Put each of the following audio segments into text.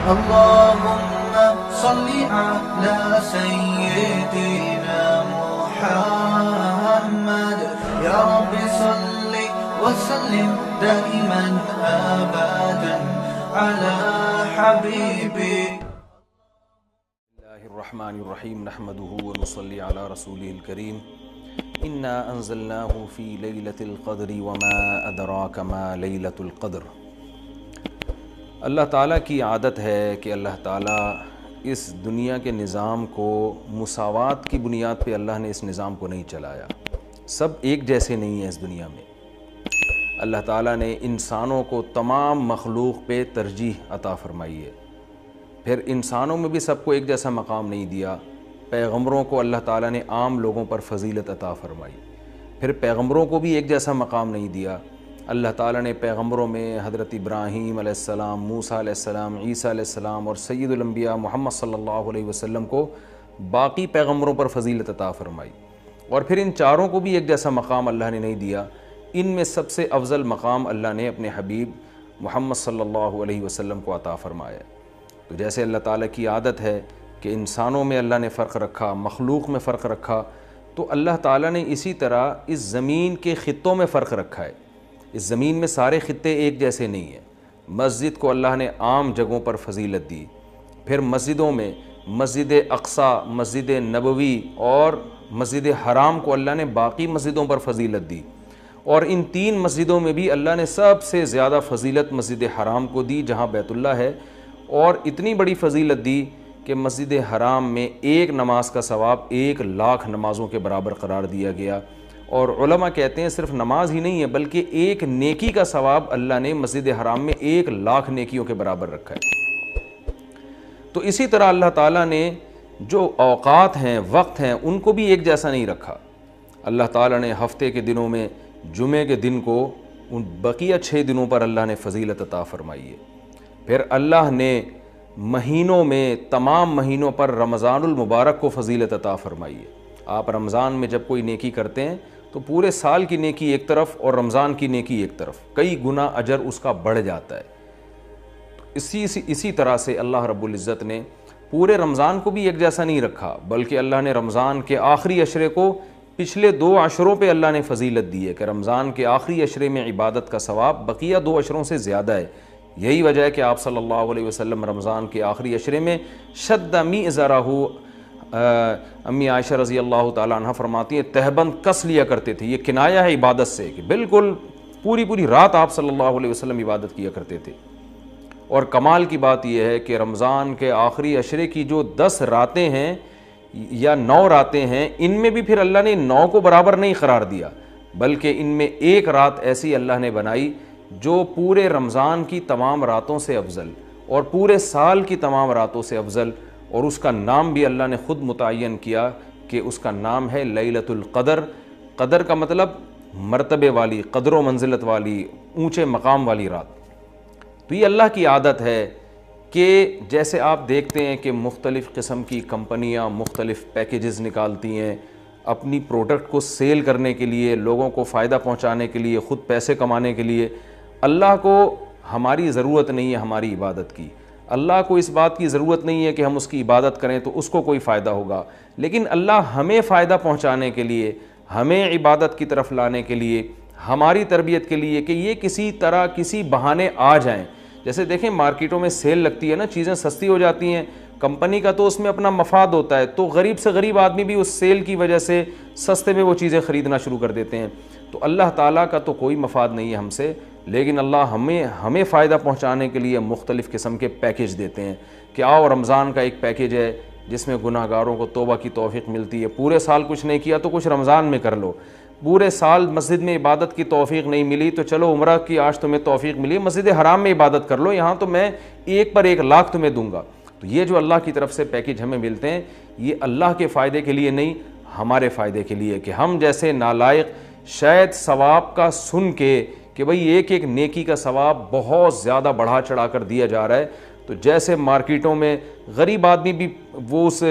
اللهم صل على سيدنا محمد يا رب صل وسلم دائما أبدا على حبيبك. الرحمن الرحیم نحمده ونصلی علی رسوله الکریم انا انزلناه فی لیلۃ القدر وما ادراک ما لیلۃ القدر. اللہ تعالیٰ کی عادت ہے کہ اللہ تعالیٰ اس دنیا کے نظام کو مساوات کی بنیاد پہ اللہ نے اس نظام کو نہیں چلایا. سب ایک جیسے نہیں ہیں اس دنیا میں. اللہ تعالیٰ نے انسانوں کو تمام مخلوق پہ ترجیح عطا فرمائی ہے. پھر انسانوں میں بھی سب کو ایک جیسا مقام نہیں دیا. پیغمبروں کو اللہ تعالیٰ نے عام لوگوں پر فضیلت عطا فرمائی. پھر پیغمبروں کو بھی ایک جیسا مقام نہیں دیا. اللہ تعالیٰ نے پیغمبروں میں حضرت ابراہیم علیہ السلام، موسیٰ علیہ السلام، عیسیٰ علیہ السلام اور سید الانبیاء محمد صلی اللہ علیہ وسلم کو باقی پیغمبروں پر فضیلت عطا فرمائی. اور پھر ان چاروں کو بھی ایک جیسا مقام اللہ نے نہیں دیا. ان میں سب سے افضل مقام اللہ نے اپنے حبیب محمد صلی اللہ علیہ وسلم کو عطا فرمایا. تو جیسے اللہ تعالیٰ کی عادت ہے کہ انسانوں میں اللہ نے فرق رکھا، مخلوق میں فرق رکھا، تو اللہ تعالیٰ نے اسی طرح اس زمین کے خطوں میں فرق رکھا ہے. اس زمین میں سارے خطے ایک جیسے نہیں ہیں. مسجد کو اللہ نے عام جگہوں پر فضیلت دی. پھر مسجدوں میں مسجد اقصیٰ، مسجد نبوی اور مسجد حرام کو اللہ نے باقی مسجدوں پر فضیلت دی. اور ان تین مسجدوں میں بھی اللہ نے سب سے زیادہ فضیلت مسجد حرام کو دی جہاں بیت اللہ ہے. اور اتنی بڑی فضیلت دی کہ مسجد حرام میں ایک نماز کا ثواب 1,00,000 نمازوں کے برابر قرار دیا گیا. اور علماء کہتے ہیں صرف نماز ہی نہیں ہے بلکہ ایک نیکی کا ثواب اللہ نے مسجد حرام میں 1,00,000 نیکیوں کے برابر رکھا ہے. تو اسی طرح اللہ تعالیٰ نے جو اوقات ہیں، وقت ہیں، ان کو بھی ایک جیسا نہیں رکھا. اللہ تعالیٰ نے ہفتے کے دنوں میں جمعے کے دن کو ان بقیہ 6 دنوں پر اللہ نے فضیلت عطا فرمائی ہے. پھر اللہ نے مہینوں میں تمام مہینوں پر رمضان المبارک کو فضیلت عطا فرمائی ہے. آپ رمضان میں جب کوئی نیکی کرتے ہیں تو پورے سال کی نیکی ایک طرف اور رمضان کی نیکی ایک طرف، کئی گنا اجر اس کا بڑھ جاتا ہے. اسی طرح سے اللہ رب العزت نے پورے رمضان کو بھی ایک جیسا نہیں رکھا بلکہ اللہ نے رمضان کے آخری عشرے کو پچھلے 2 عشروں پہ اللہ نے فضیلت دی ہے کہ رمضان کے آخری عشرے میں عبادت کا ثواب بقیہ 2 عشروں سے زیادہ ہے. یہی وجہ ہے کہ آپ صلی اللہ علیہ وسلم رمضان کے آخری عشرے میں شد میزرہ، امی عائشہ رضی اللہ تعالیٰ عنہ فرماتی ہیں تہبند کس لیا کرتے تھے. یہ کنایہ ہے عبادت سے کہ بالکل پوری رات آپ صلی اللہ علیہ وسلم عبادت کیا کرتے تھے. اور کمال کی بات یہ ہے کہ رمضان کے آخری عشرے کی جو 10 راتیں ہیں یا 9 راتیں ہیں، ان میں بھی پھر اللہ نے 9 کو برابر نہیں قرار دیا بلکہ ان میں ایک رات ایسی اللہ نے بنائی جو پورے رمضان کی تمام راتوں سے افضل اور پورے سال کی تمام راتوں سے افضل، اور اس کا نام بھی اللہ نے خود متعین کیا کہ اس کا نام ہے لیلۃ القدر. قدر کا مطلب مرتبے والی، قدر و منزلت والی، اونچے مقام والی رات. تو یہ اللہ کی عادت ہے کہ جیسے آپ دیکھتے ہیں کہ مختلف قسم کی کمپنیاں مختلف پیکیجز نکالتی ہیں اپنی پروڈکٹ کو سیل کرنے کے لیے، لوگوں کو فائدہ پہنچانے کے لیے، خود پیسے کمانے کے لیے. اللہ کو ہماری ضرورت نہیں ہے ہماری عبادت کی. اللہ کو اس بات کی ضرورت نہیں ہے کہ ہم اس کی عبادت کریں تو اس کو کوئی فائدہ ہوگا. لیکن اللہ ہمیں فائدہ پہنچانے کے لیے، ہمیں عبادت کی طرف لانے کے لیے، ہماری تربیت کے لیے کہ یہ کسی طرح کسی بہانے آ جائیں. جیسے دیکھیں مارکیٹوں میں سیل لگتی ہے نا، چیزیں سستی ہو جاتی ہیں، کمپنی کا تو اس میں اپنا مفاد ہوتا ہے، تو غریب سے غریب آدمی بھی اس سیل کی وجہ سے سستے میں وہ چیزیں خریدنا شروع کر دیتے ہیں. تو اللہ تعالیٰ کا تو کوئی مفاد نہیں ہے ہم سے، لیکن اللہ ہمیں فائدہ پہنچانے کے لیے مختلف قسم کے پیکیج دیتے ہیں کہ آؤ رمضان کا ایک پیکیج ہے جس میں گناہ گاروں کو توبہ کی توفیق ملتی ہے. پورے سال کچھ نہیں کیا تو کچھ رمضان میں کر لو. پورے سال مسجد میں عبادت کی توفیق نہیں ملی تو چلو عمرہ کی آج تمہیں توفیق ملی، مسجد حرام میں عبادت کر لو، یہاں تو میں 1 پر 1,00,000 تمہیں دوں گا. تو یہ جو اللہ کی طرف سے پیکیج ہمیں ملتے ہیں یہ اللہ کے فائدے کے لیے نہیں، ہمارے فائدے کے لیے کہ ہم جیسے نالائق شاید ثواب کا سن کے کہ بھئی ایک نیکی کا ثواب بہت زیادہ بڑھا چڑھا کر دیا جا رہا ہے، تو جیسے مارکیٹوں میں غریب آدمی بھی وہ اس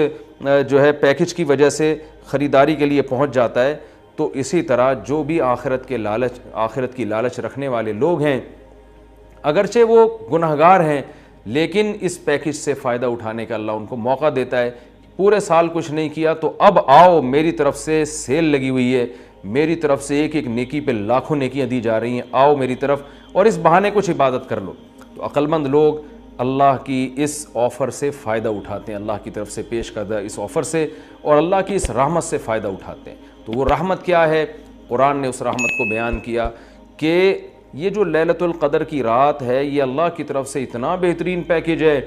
جو ہے پیکیج کی وجہ سے خریداری کے لیے پہنچ جاتا ہے، تو اسی طرح جو بھی آخرت کی لالچ رکھنے والے لوگ ہیں، اگرچہ وہ گنہگار ہیں لیکن اس پیکج سے فائدہ اٹھانے کا اللہ ان کو موقع دیتا ہے. پورے سال کچھ نہیں کیا تو اب آؤ, میری طرف سے سیل لگی ہوئی ہے, میری طرف سے ایک ایک نیکی پہ لاکھوں نیکیاں دی جا رہی ہیں, آؤ میری طرف اور اس بہانے کچھ عبادت کر لو. تو عقل مند لوگ اللہ کی اس آفر سے فائدہ اٹھاتے ہیں, اللہ کی طرف سے پیش کردہ اس آفر سے, اور اللہ کی اس رحمت سے فائدہ اٹھاتے ہیں. تو وہ رحمت کیا ہے؟ قرآن نے اس رحمت کو بیان کیا کہ یہ جو لیلۃ القدر کی رات ہے یہ اللہ کی طرف سے اتنا بہترین پیکج ہے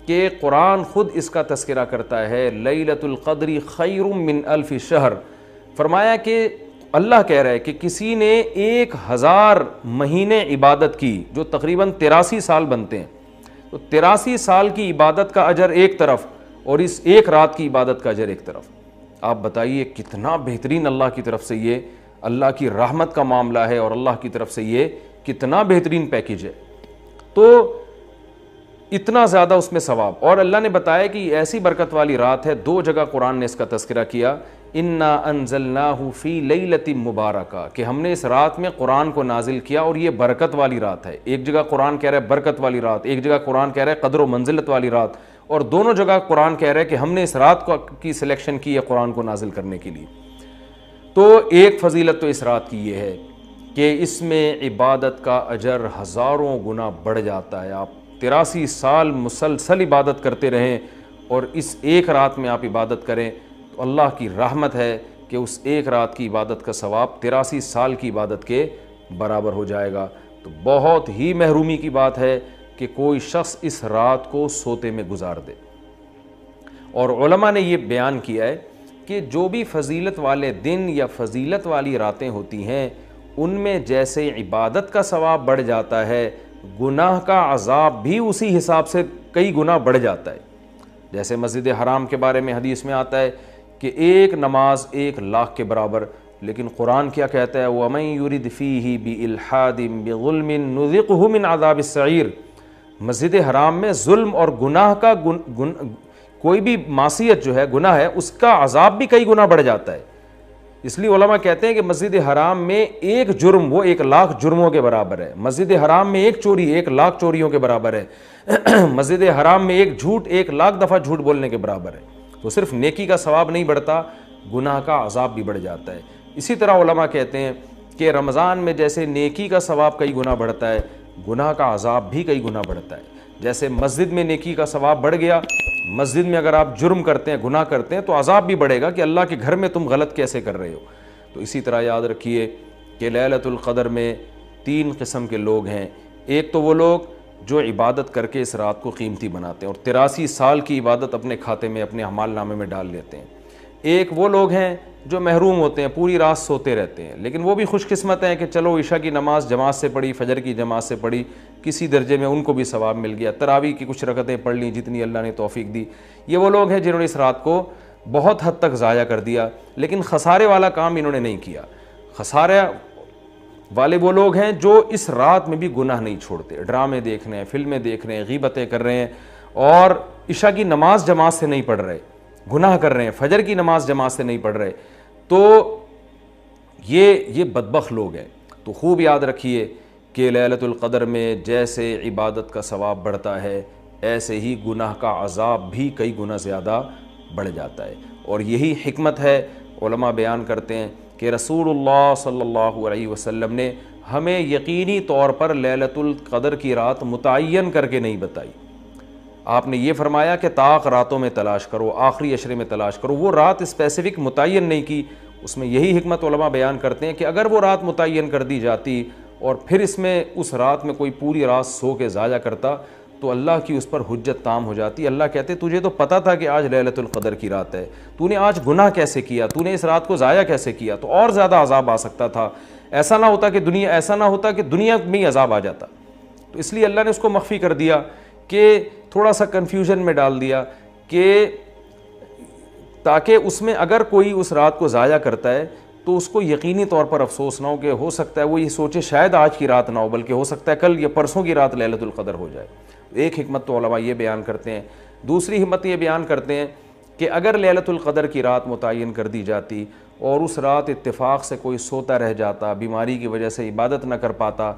کہ قرآن خود اس کا تذکرہ کرتا ہے, لیلۃ القدر خیر من الف شہر. فرمایا کہ اللہ کہہ رہا ہے کہ کسی نے 1000 مہینے عبادت کی, جو تقریباً 83 سال بنتے ہیں, تو 83 سال کی عبادت کا اجر ایک طرف اور اس ایک رات کی عبادت کا اجر ایک طرف. آپ بتائیے کتنا بہترین اللہ کی طرف سے یہ اللہ کی رحمت کا معاملہ ہے, اور اللہ کی طرف سے یہ کتنا بہترین پیکج ہے. تو اتنا زیادہ اس میں ثواب, اور اللہ نے بتایا کہ ایسی برکت والی رات ہے. 2 جگہ قرآن نے اس کا تذکرہ کیا, انا انزلناہ فی لیلۃ مبارکہ, کہ ہم نے اس رات میں قرآن کو نازل کیا اور یہ برکت والی رات ہے. ایک جگہ قرآن کہہ رہا ہے برکت والی رات, ایک جگہ قرآن کہہ رہا ہے قدر و منزلت والی رات, اور دونوں جگہ قرآن کہہ رہا ہے کہ ہم نے اس رات کی سلیکشن کی ہے قرآن کو نازل کرنے کے لیے. تو ایک فضیلت تو اس رات کی یہ ہے کہ اس میں عبادت کا اجر ہزاروں گنا بڑھ جاتا ہے. آپ 83 سال مسلسل عبادت کرتے رہیں اور اس ایک رات میں آپ عبادت کریں تو اللہ کی رحمت ہے کہ اس ایک رات کی عبادت کا ثواب 83 سال کی عبادت کے برابر ہو جائے گا. تو بہت ہی محرومی کی بات ہے کہ کوئی شخص اس رات کو سوتے میں گزار دے. اور علماء نے یہ بیان کیا ہے کہ جو بھی فضیلت والے دن یا فضیلت والی راتیں ہوتی ہیں ان میں جیسے عبادت کا ثواب بڑھ جاتا ہے, گناہ کا عذاب بھی اسی حساب سے کئی گنا بڑھ جاتا ہے. جیسے مسجد حرام کے بارے میں حدیث میں آتا ہے کہ ایک نماز 1,00,000 کے برابر, لیکن قرآن کیا کہتا ہے, وَمَن يُرِدْ فِيهِ بِإِلْحَادٍ بِظُلْمٍ نُذِقْهُ مِنْ عَذَابِ السَّعِيرِ. مسجد حرام میں ظلم اور گناہ کا کوئی بھی معصیت جو ہے, گناہ ہے, اس کا عذاب بھی کئی گنا بڑھ جاتا ہے. اس لیے علماء کہتے ہیں کہ مسجد حرام میں ایک جرم وہ 1,00,000 جرموں کے برابر ہے. مسجد حرام میں ایک چوری 1,00,000 چوریوں کے برابر ہے. مسجد حرام میں ایک جھوٹ 1,00,000 دفعہ جھوٹ بولنے کے برابر ہے. تو صرف نیکی کا ثواب نہیں بڑھتا, گناہ کا عذاب بھی بڑھ جاتا ہے. اسی طرح علماء کہتے ہیں کہ رمضان میں جیسے نیکی کا ثواب کئی گنا بڑھتا ہے, گناہ کا عذاب بھی کئی گنا بڑھتا ہے. جیسے مسجد میں نیکی کا ثواب بڑھ گیا, مسجد میں اگر آپ جرم کرتے ہیں, گناہ کرتے ہیں, تو عذاب بھی بڑھے گا کہ اللہ کے گھر میں تم غلط کیسے کر رہے ہو. تو اسی طرح یاد رکھیے کہ لیلۃ القدر میں 3 قسم کے لوگ ہیں. ایک تو وہ لوگ جو عبادت کر کے اس رات کو قیمتی بناتے ہیں اور 83 سال کی عبادت اپنے کھاتے میں, اپنے اعمال نامے میں ڈال لیتے ہیں. ایک وہ لوگ ہیں جو محروم ہوتے ہیں, پوری رات سوتے رہتے ہیں, لیکن وہ بھی خوش قسمت ہیں کہ چلو عشاء کی نماز جماعت سے پڑھی, فجر کی جماعت سے پڑھی, کسی درجے میں ان کو بھی ثواب مل گیا, تراویح کی کچھ رکعتیں پڑھ لیں جتنی اللہ نے توفیق دی. یہ وہ لوگ ہیں جنہوں نے اس رات کو بہت حد تک ضائع کر دیا, لیکن خسارے والا کام انہوں نے نہیں کیا. خسارے والے وہ لوگ ہیں جو اس رات میں بھی گناہ نہیں چھوڑتے, ڈرامے دیکھ رہے ہیں, فلمیں دیکھ رہے ہیں, غیبتیں کر رہے ہیں, اور عشاء کی نماز جماعت سے نہیں پڑھ رہے, گناہ کر رہے ہیں, فجر کی نماز جماعت سے نہیں پڑھ رہے. تو یہ بدبخت لوگ ہیں. تو خوب یاد رکھیے کہ لیلۃ القدر میں جیسے عبادت کا ثواب بڑھتا ہے ایسے ہی گناہ کا عذاب بھی کئی گنا زیادہ بڑھ جاتا ہے. اور یہی حکمت ہے, علماء بیان کرتے ہیں کہ رسول اللہ صلی اللہ علیہ وسلم نے ہمیں یقینی طور پر لیلۃ القدر کی رات متعین کر کے نہیں بتائی. آپ نے یہ فرمایا کہ طاق راتوں میں تلاش کرو, آخری عشرے میں تلاش کرو. وہ رات اسپیسیفک متعین نہیں کی. اس میں یہی حکمت علماء بیان کرتے ہیں کہ اگر وہ رات متعین کر دی جاتی اور پھر اس میں اس رات میں کوئی پوری رات سو کے ضائع کرتا تو اللہ کی اس پر حجت تام ہو جاتی. اللہ کہتے تجھے تو پتہ تھا کہ آج لیلۃ القدر کی رات ہے, تو نے آج گناہ کیسے کیا, تو نے اس رات کو ضائع کیسے کیا, تو اور زیادہ عذاب آ سکتا تھا. ایسا نہ ہوتا کہ دنیا میں ہی عذاب آ جاتا. تو اس لیے اللہ نے اس کو مخفی کر دیا کہ تھوڑا سا کنفیوژن میں ڈال دیا کہ تاکہ اس میں اگر کوئی اس رات کو ضائع کرتا ہے تو اس کو یقینی طور پر افسوس نہ ہو کہ ہو سکتا ہے وہ یہ سوچے شاید آج کی رات نہ ہو بلکہ ہو سکتا ہے کل یا پرسوں کی رات لیلۃ القدر ہو جائے. ایک حکمت تو علماء یہ بیان کرتے ہیں. دوسری حکمت یہ بیان کرتے ہیں کہ اگر لیلۃ القدر کی رات متعین کر دی جاتی اور اس رات اتفاق سے کوئی سوتا رہ جاتا, بیماری کی وجہ سے عبادت نہ کر پاتا,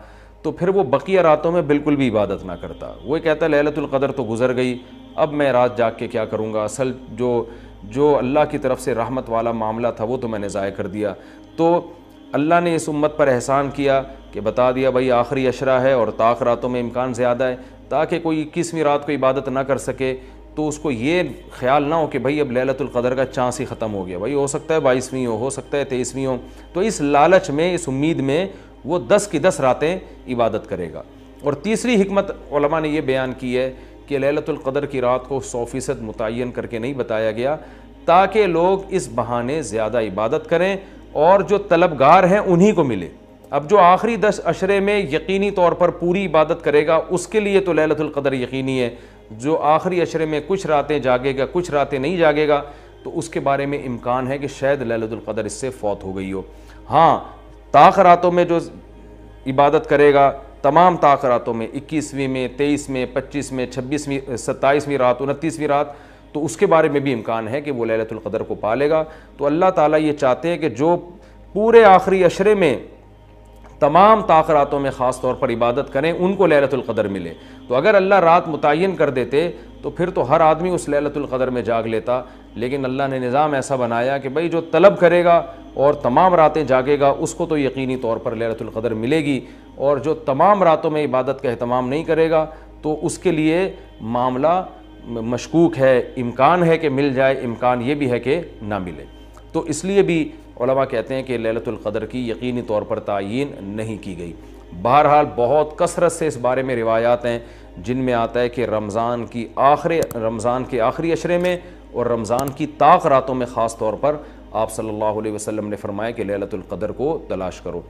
تو پھر وہ بقیہ راتوں میں بالکل بھی عبادت نہ کرتا. وہ کہتا ہے لیلۃ القدر تو گزر گئی, اب میں رات جاگ کے کیا کروں گا, اصل جو اللہ کی طرف سے رحمت والا معاملہ تھا وہ تو میں نے ضائع کر دیا. تو اللہ نے اس امت پر احسان کیا کہ بتا دیا بھائی آخری عشرہ ہے اور طاق راتوں میں امکان زیادہ ہے, تاکہ کوئی 21ویں رات کو عبادت نہ کر سکے تو اس کو یہ خیال نہ ہو کہ بھائی اب لیلۃ القدر کا چانس ہی ختم ہو گیا, بھائی ہو سکتا ہے 22ویں ہو سکتا ہے 23ویں ہو. تو اس لالچ میں, اس امید میں وہ 10 کی 10 راتیں عبادت کرے گا. اور تیسری حکمت علماء نے یہ بیان کی ہے کہ لیلۃ القدر کی رات کو 100% متعین کر کے نہیں بتایا گیا تاکہ لوگ اس بہانے زیادہ عبادت کریں اور جو طلبگار ہیں انہی کو ملے. اب جو آخری 10 عشرے میں یقینی طور پر پوری عبادت کرے گا اس کے لیے تو لیلۃ القدر یقینی ہے. جو آخری عشرے میں کچھ راتیں جاگے گا کچھ راتیں نہیں جاگے گا تو اس کے بارے میں امکان ہے کہ شاید لیلۃ القدر اس سے فوت ہو گئی ہو. ہاں طاق راتوں میں جو عبادت کرے گا, تمام طاق راتوں میں 21ویں میں 23 میں 25 میں 26ویں 27ویں رات 29ویں رات, تو اس کے بارے میں بھی امکان ہے کہ وہ لیلۃ القدر کو پا لے گا. تو اللہ تعالیٰ یہ چاہتے ہیں کہ جو پورے آخری عشرے میں تمام طاق راتوں میں خاص طور پر عبادت کریں ان کو لیلۃ القدر ملے. تو اگر اللہ رات متعین کر دیتے تو پھر تو ہر آدمی اس لیلۃ القدر میں جاگ لیتا, لیکن اللہ نے نظام ایسا بنایا کہ بھائی جو طلب کرے گا اور تمام راتیں جاگے گا اس کو تو یقینی طور پر لیلۃ القدر ملے گی, اور جو تمام راتوں میں عبادت کا اہتمام نہیں کرے گا تو اس کے لیے معاملہ مشکوک ہے, امکان ہے کہ مل جائے, امکان یہ بھی ہے کہ نہ ملے. تو اس لیے بھی علماء کہتے ہیں کہ لیلۃ القدر کی یقینی طور پر تعیین نہیں کی گئی. بہرحال بہت کثرت سے اس بارے میں روایات ہیں جن میں آتا ہے کہ رمضان کے آخری عشرے میں اور رمضان کی طاق راتوں میں خاص طور پر آپ صلی اللہ علیہ وسلم نے فرمایا کہ لیلۃ القدر کو تلاش کرو.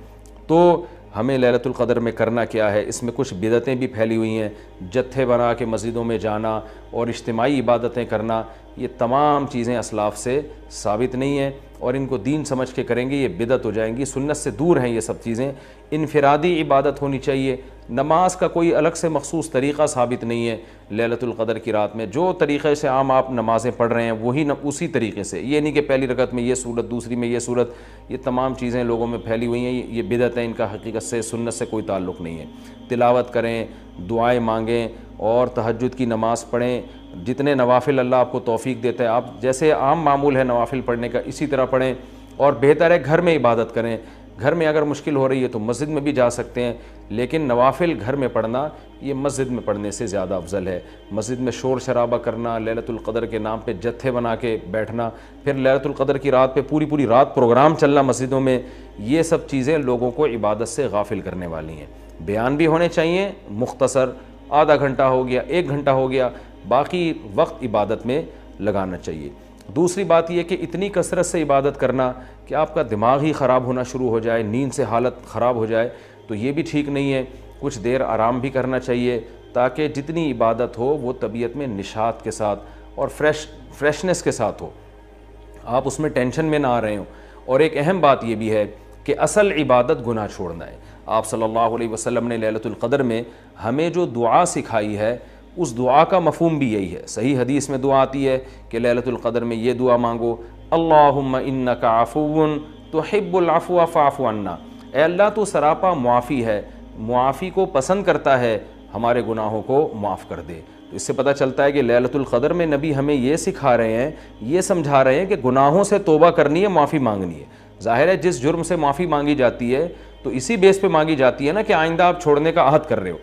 تو ہمیں لیلۃ القدر میں کرنا کیا ہے؟ اس میں کچھ بدعتیں بھی پھیلی ہوئی ہیں, جتھے بنا کے مسجدوں میں جانا اور اجتماعی عبادتیں کرنا, یہ تمام چیزیں اسلاف سے ثابت نہیں ہیں اور ان کو دین سمجھ کے کریں گے یہ بدعت ہو جائیں گی. سنت سے دور ہیں یہ سب چیزیں. انفرادی عبادت ہونی چاہیے. نماز کا کوئی الگ سے مخصوص طریقہ ثابت نہیں ہے لیلۃ القدر کی رات میں. جو طریقے سے عام آپ نمازیں پڑھ رہے ہیں وہی اسی طریقے سے, یہ نہیں کہ پہلی رکعت میں یہ صورت دوسری میں یہ صورت, یہ تمام چیزیں لوگوں میں پھیلی ہوئی ہیں, یہ بدعت ہیں, ان کا حقیقت سے سنت سے کوئی تعلق نہیں ہے. تلاوت کریں, دعائیں مانگیں اور تہجد کی نماز پڑھیں. جتنے نوافل اللہ آپ کو توفیق دیتا ہے, آپ جیسے عام معمول ہے نوافل پڑھنے کا اسی طرح پڑھیں, اور بہتر ہے گھر میں عبادت کریں. گھر میں اگر مشکل ہو رہی ہے تو مسجد میں بھی جا سکتے ہیں, لیکن نوافل گھر میں پڑھنا یہ مسجد میں پڑھنے سے زیادہ افضل ہے. مسجد میں شور شرابہ کرنا, لیلۃ القدر کے نام پہ جتھے بنا کے بیٹھنا, پھر لیلۃ القدر کی رات پہ پوری رات پروگرام چلنا مسجدوں میں, یہ سب چیزیں لوگوں کو عبادت سے غافل کرنے والی ہیں. بیان بھی ہونے چاہیے مختصر, آدھا گھنٹہ ہو گیا 1 گھنٹہ ہو گیا, باقی وقت عبادت میں لگانا چاہیے. دوسری بات یہ کہ اتنی کثرت سے عبادت کرنا کہ آپ کا دماغ ہی خراب ہونا شروع ہو جائے, نیند سے حالت خراب ہو جائے, تو یہ بھی ٹھیک نہیں ہے. کچھ دیر آرام بھی کرنا چاہیے تاکہ جتنی عبادت ہو وہ طبیعت میں نشاط کے ساتھ اور فریشنس کے ساتھ ہو, آپ اس میں ٹینشن میں نہ آ رہے ہوں. اور ایک اہم بات یہ بھی ہے کہ اصل عبادت گناہ چھوڑنا ہے. آپ صلی اللہ علیہ وسلم نے لیلۃ القدر میں ہمیں جو دعا سکھائی ہے اس دعا کا مفہوم بھی یہی ہے. صحیح حدیث میں دعا آتی ہے کہ لیلۃ القدر میں یہ دعا مانگو, اللہم انک عفو تحب العفو فاعف عنا, اے اللہ تو سراپا معافی ہے, معافی کو پسند کرتا ہے, ہمارے گناہوں کو معاف کر دے. تو اس سے پتہ چلتا ہے کہ لیلۃ القدر میں نبی ہمیں یہ سکھا رہے ہیں, یہ سمجھا رہے ہیں کہ گناہوں سے توبہ کرنی ہے, معافی مانگنی ہے. ظاہر ہے جس جرم سے معافی مانگی جاتی ہے تو اسی بیس پہ مانگی جاتی ہے نا کہ آئندہ آپ چھوڑنے کا عہد کر رہے ہو.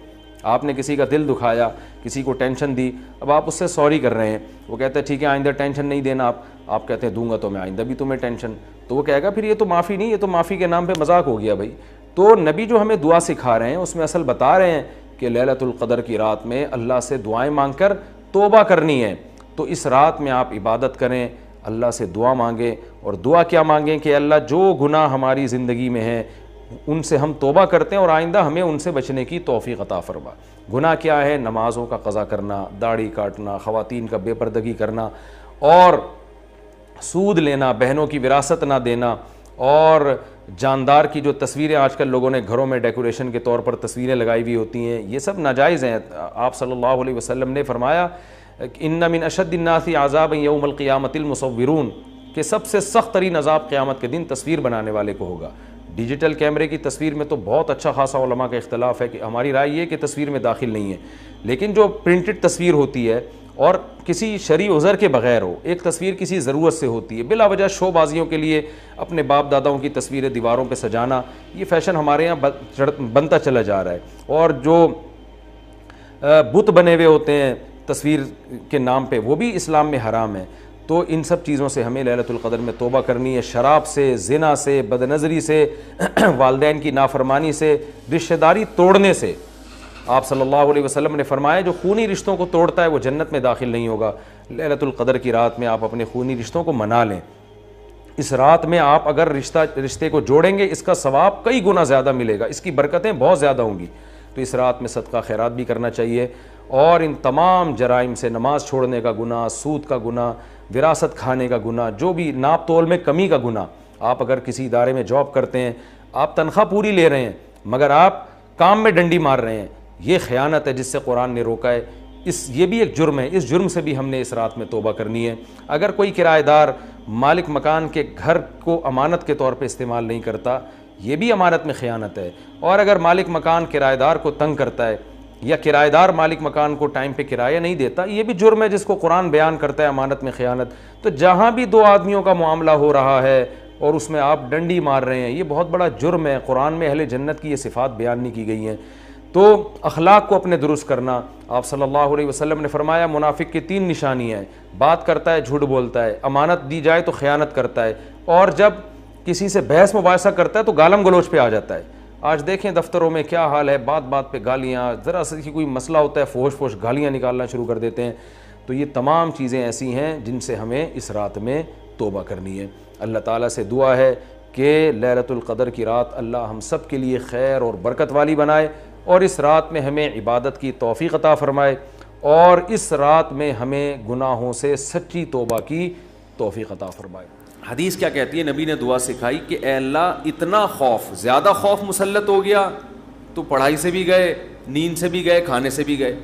آپ نے کسی کا دل دکھایا, کسی کو ٹینشن دی, اب آپ اس سے سوری کر رہے ہیں, وہ کہتا ہے ٹھیک ہے آئندہ ٹینشن نہیں دینا. آپ کہتے ہیں دوں گا تو میں آئندہ بھی تمہیں ٹینشن, تو وہ کہے گا پھر یہ تو معافی نہیں, یہ تو معافی کے نام پہ مذاق ہو گیا بھائی. تو نبی جو ہمیں دعا سکھا رہے ہیں اس میں اصل بتا رہے ہیں کہ لیلۃ القدر کی رات میں اللہ سے دعائیں مانگ کر توبہ کرنی ہے. تو اس رات میں آپ عبادت کریں, اللہ سے دعا مانگیں, اور دعا کیا مانگیں کہ اللہ جو گناہ ہماری زندگی میں ہیں ان سے ہم توبہ کرتے ہیں اور آئندہ ہمیں ان سے بچنے کی توفیق عطا فرما. گناہ کیا ہے؟ نمازوں کا قضا کرنا, داڑھی کاٹنا, خواتین کا بے پردگی کرنا, اور سود لینا, بہنوں کی وراثت نہ دینا, اور جاندار کی جو تصویریں آج کل لوگوں نے گھروں میں ڈیکوریشن کے طور پر تصویریں لگائی ہوئی ہوتی ہیں, یہ سب ناجائز ہیں. آپ صلی اللہ علیہ وسلم نے فرمایا ان من اشد الناس عذابا یوم القیامۃ المصورون, کہ سب سے سخت ترین عذاب قیامت کے دن تصویر بنانے والے کو ہوگا. ڈیجیٹل کیمرے کی تصویر میں تو بہت اچھا خاصا علماء کا اختلاف ہے کہ ہماری رائے یہ کہ تصویر میں داخل نہیں ہے، لیکن جو پرنٹڈ تصویر ہوتی ہے اور کسی شرعی عذر کے بغیر ہو، ایک تصویر کسی ضرورت سے ہوتی ہے، بلا وجہ شو بازیوں کے لیے اپنے باپ داداؤں کی تصویریں دیواروں پہ سجانا، یہ فیشن ہمارے یہاں بنتا چلا جا رہا ہے. اور جو بت بنے ہوئے ہوتے ہیں تصویر کے نام پہ، وہ بھی اسلام میں حرام ہے. تو ان سب چیزوں سے ہمیں لیلۃ القدر میں توبہ کرنی ہے. شراب سے، زنا سے، بد نظری سے، والدین کی نافرمانی سے، رشتہ داری توڑنے سے. آپ صلی اللہ علیہ وسلم نے فرمایا جو خونی رشتوں کو توڑتا ہے وہ جنت میں داخل نہیں ہوگا. لیلۃ القدر کی رات میں آپ اپنے خونی رشتوں کو منا لیں. اس رات میں آپ اگر رشتے کو جوڑیں گے، اس کا ثواب کئی گنا زیادہ ملے گا، اس کی برکتیں بہت زیادہ ہوں گی. تو اس رات میں صدقہ خیرات بھی کرنا چاہیے. اور ان تمام جرائم سے، نماز چھوڑنے کا گناہ، سود کا گناہ، وراثت کھانے کا گناہ، جو بھی ناپ تول میں کمی کا گناہ. آپ اگر کسی ادارے میں جاب کرتے ہیں، آپ تنخواہ پوری لے رہے ہیں مگر آپ کام میں ڈنڈی مار رہے ہیں، یہ خیانت ہے جس سے قرآن نے روکا ہے. یہ بھی ایک جرم ہے. اس جرم سے بھی ہم نے اس رات میں توبہ کرنی ہے. اگر کوئی کرایہ دار مالک مکان کے گھر کو امانت کے طور پہ استعمال نہیں کرتا، یہ بھی امانت میں خیانت ہے. اور اگر مالک مکان کرایہ دار کو تنگ کرتا ہے یا کرایہ دار مالک مکان کو ٹائم پہ کرایہ نہیں دیتا، یہ بھی جرم ہے جس کو قرآن بیان کرتا ہے امانت میں خیانت. تو جہاں بھی دو آدمیوں کا معاملہ ہو رہا ہے اور اس میں آپ ڈنڈی مار رہے ہیں، یہ بہت بڑا جرم ہے. قرآن میں اہل جنت کی یہ صفات بیان نہیں کی گئی ہیں. تو اخلاق کو اپنے درست کرنا. آپ صلی اللہ علیہ وسلم نے فرمایا منافق کی 3 نشانیاں ہیں: بات کرتا ہے، جھوٹ بولتا ہے، امانت دی جائے تو خیانت کرتا ہے، اور جب کسی سے بحث مباحثہ کرتا ہے تو گالم گلوچ پہ آ جاتا ہے. آج دیکھیں دفتروں میں کیا حال ہے، بات بات پہ گالیاں، ذرا سا کوئی مسئلہ ہوتا ہے فوش فوش گالیاں نکالنا شروع کر دیتے ہیں. تو یہ تمام چیزیں ایسی ہیں جن سے ہمیں اس رات میں توبہ کرنی ہے. اللہ تعالیٰ سے دعا ہے کہ لیلۃ القدر کی رات اللہ ہم سب کے لیے خیر اور برکت والی بنائے، اور اس رات میں ہمیں عبادت کی توفیق عطا فرمائے، اور اس رات میں ہمیں گناہوں سے سچی توبہ کی توفیق عطا فرمائے. حدیث کیا کہتی ہے؟ نبی نے دعا سکھائی کہ اے اللہ اتنا خوف، زیادہ خوف مسلط ہو گیا تو پڑھائی سے بھی گئے، نیند سے بھی گئے، کھانے سے بھی گئے.